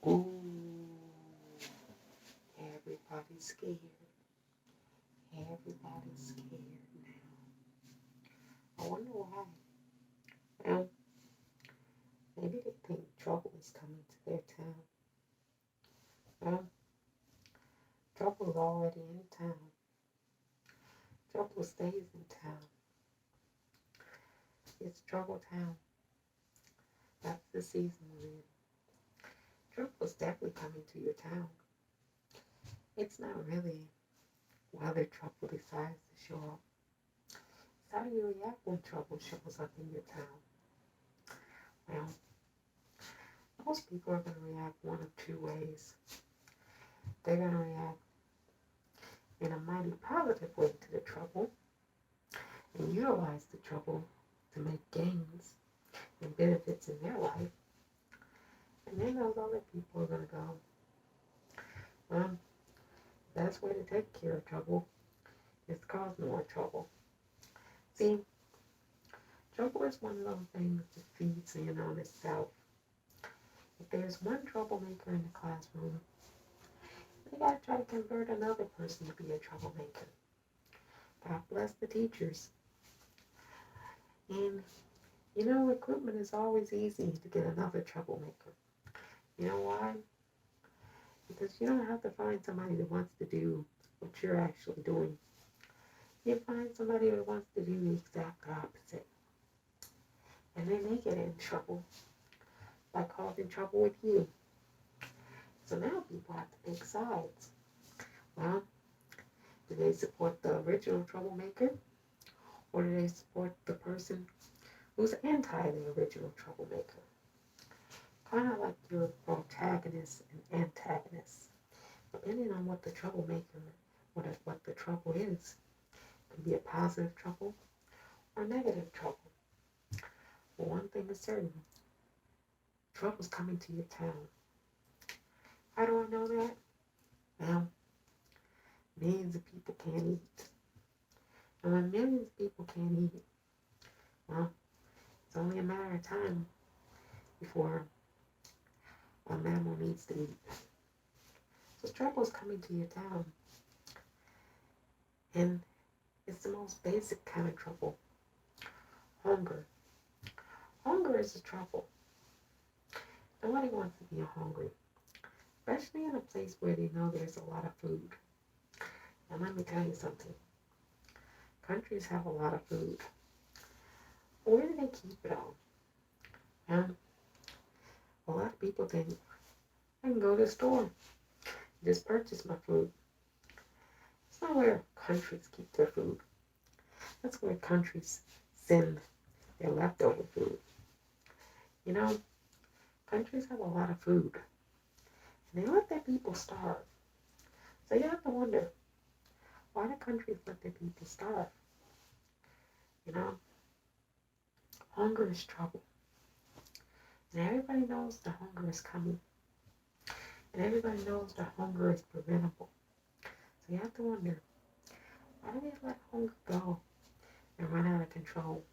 Ooh, everybody's scared. Everybody's scared now. I wonder why. Well, maybe they think trouble is coming to their town. Well, trouble is already in town. Trouble stays in town. It's trouble town. That's the season we're in. Trouble is definitely coming to your town. It's not really whether trouble decides to show up. It's how you react when trouble shows up in your town. Well, most people are going to react one of two ways. They're going to react in a mighty positive way to the trouble and utilize the trouble to make gains and benefits in their life. And then those other people are going to go, well, the best way to take care of trouble is to cause more trouble. See, trouble is one of those things that feeds in on itself. If there's one troublemaker in the classroom, they got to try to convert another person to be a troublemaker. God bless the teachers. And recruitment is always easy to get another troublemaker. You know why? Because you don't have to find somebody that wants to do what you're actually doing. You find somebody that wants to do the exact opposite. And then they get in trouble by causing trouble with you. So now people have to pick sides. Well, do they support the original troublemaker? Or do they support the person who's anti the original troublemaker? Kind of like your protagonist and antagonist. Depending on what the troublemaker, what the trouble is, it can be a positive trouble or negative trouble. But one thing is certain, trouble's coming to your town. How do I know that? Well, millions of people can't eat. And when millions of people can't eat, well, it's only a matter of time before a mammal needs to eat. So trouble's coming to your town. And it's the most basic kind of trouble. Hunger. Hunger is a trouble. Nobody wants to be hungry, especially in a place where they know there's a lot of food. And let me tell you something. Countries have a lot of food. But where do they keep it all? And a lot of people think, I can go to the store, just purchase my food. It's not where countries keep their food. That's where countries send their leftover food. You know, countries have a lot of food, and they let their people starve. So you have to wonder, why do countries let their people starve? You know, hunger is trouble. And everybody knows the hunger is coming. And everybody knows the hunger is preventable. So you have to wonder, why do they let hunger go and run out of control?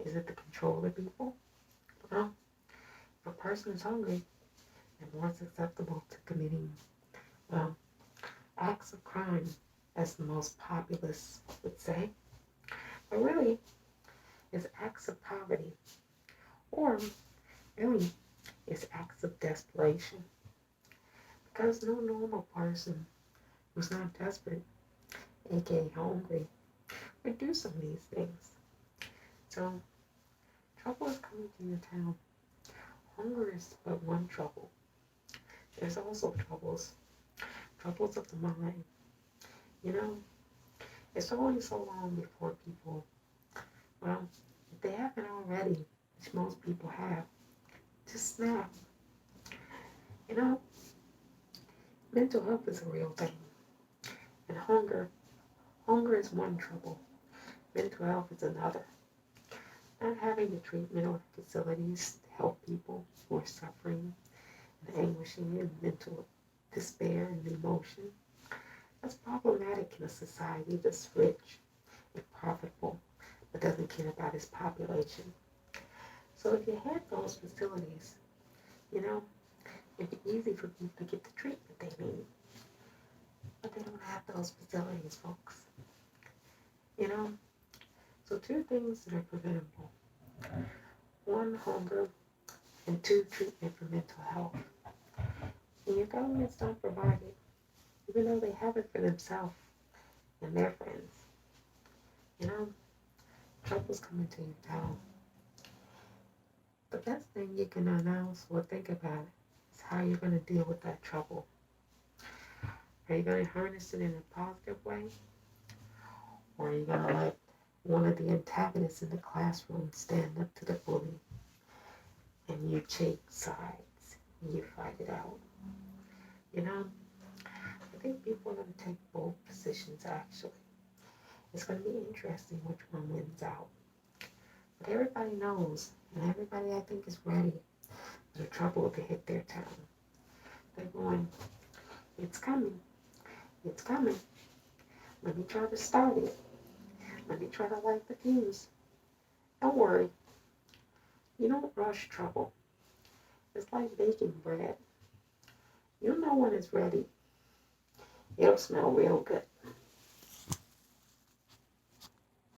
Is it to control the people? Well, if a person is hungry, they're more susceptible to committing, well, acts of crime, as the most populace would say. But really, it's acts of poverty. Or really, it's acts of desperation. Because no normal person who's not desperate, aka hungry, would do some of these things. So, trouble is coming to your town. Hunger is but one trouble. There's also troubles of the mind. You know, it's only so long before people, well, if they haven't already, which most people have, just snap. You know, mental health is a real thing. And hunger is one trouble. Mental health is another. Not having the treatment or facilities to help people who are suffering and anguishing in mental despair and emotion. That's problematic in a society that's rich and profitable but doesn't care about its population. So if you had those facilities, you know, It'd be easy for people to get the treatment they need, but they don't have those facilities, folks. You know? So two things that are preventable. One, hunger, and two, treatment for mental health. When your governments don't provide it, even though they have it for themselves and their friends, you know, trouble's coming to your town. The best thing you can announce or think about is how you're going to deal with that trouble. Are you going to harness it in a positive way? Or are you going to let one of the antagonists in the classroom stand up to the bully and you take sides and you fight it out? You know, I think people are going to take bold positions actually. It's going to be interesting which one wins out. But everybody knows, and everybody I think is ready for the trouble to hit their town. They're going, it's coming, it's coming. Let me try to start it. Let me try to light the fuse. Don't worry. You don't rush trouble. It's like baking bread. You'll know when it's ready. It'll smell real good.